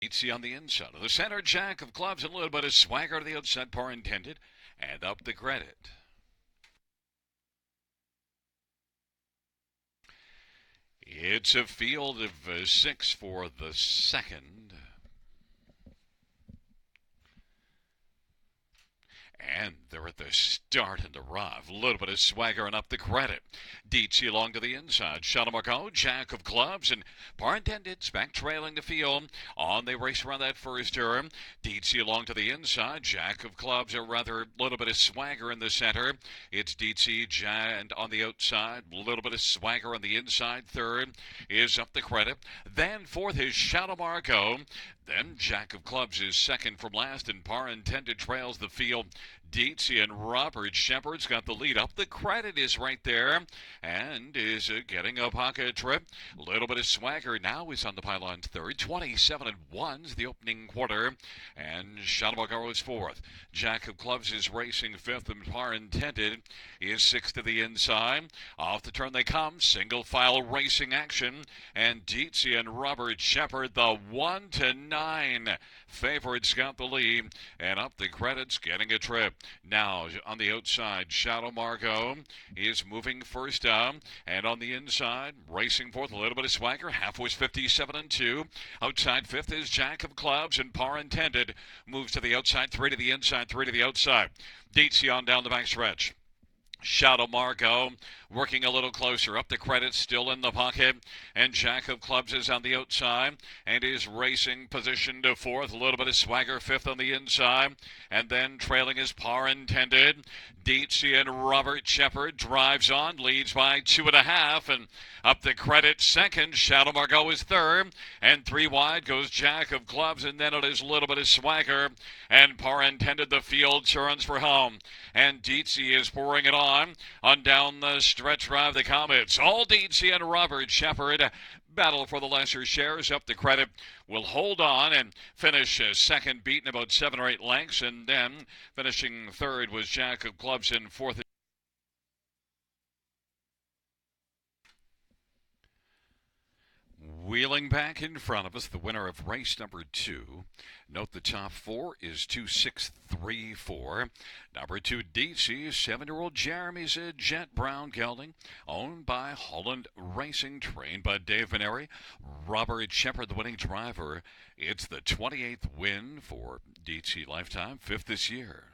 DC on the inside of the center, jack of clubs, and a little bit of swagger to the outside, par intended, and up the credit. It's a field of six for the second. And they're at the start in the rough. A little bit of swagger and up the credit. Dietz along to the inside. Shalamarco, jack of clubs, and par intended. Back trailing the field. On they race around that first turn. Dietz along to the inside. Jack of clubs, or rather, a little bit of swagger in the center. It's Dietz, and on the outside. A little bit of swagger on the inside. Third is up the credit. Then fourth is Shalamarco. Then Jack of Clubs is second from last, and par intended trails the field. Dietz and Robert Shepard's got the lead. Up the credit is right there and is getting a pocket trip. A little bit of swagger now is on the pylon's third. 27-1's the opening quarter, and Shalamarco is fourth. Jack of Clubs is racing fifth, and par intended is sixth to the inside. Off the turn they come. Single file racing action, and Dietz and Robert Shepard, the 1-9 favorites, got the lead, and up the credits getting a trip. Now on the outside, Shadow Margot is moving first up, and on the inside, racing fourth, a little bit of swagger. Half was 57-2. Outside fifth is Jack of Clubs, and par intended moves to the outside, three to the inside, three to the outside. Dietz on down the back stretch. Shadow Margot working a little closer. Up the credit, still in the pocket. And Jack of Clubs is on the outside and is racing position to fourth. A little bit of swagger, fifth on the inside. And then trailing is par intended. Dietz and Robert Shepard drives on, leads by 2.5. And up the credit, second. Shadow Margot is third. And three wide goes Jack of Clubs. And then it is a little bit of swagger. And par intended, the field turns for home. And Dietz is pouring it on down the stretch drive the Comets. All Dietz and Robert Shepard battle for the lesser shares. Up the credit will hold on and finish second, beaten about 7 or 8 lengths, and then finishing third was Jack of Clubs in fourth. Wheeling back in front of us, the winner of race number 2. Note the top 4 is 2634. Number 2, DC, 7-year-old Jeremy's a Jet Brown gelding, owned by Holland Racing, trained by Dave Veneri. Robert Shepard, the winning driver. It's the 28th win for DC Lifetime, 5th this year.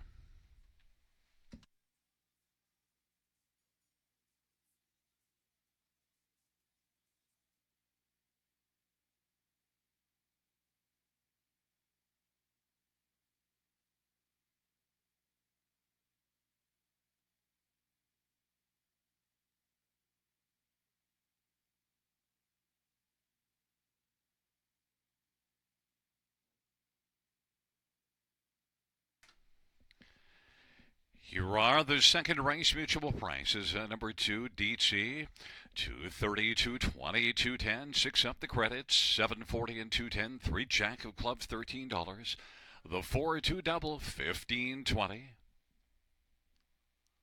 Here are the second race mutual prices. Number 2, DC, 230, 220, 210, 6 up the credits, 740 and 210, 3 Jack of Clubs, $13. The 4-2 double, $15.20.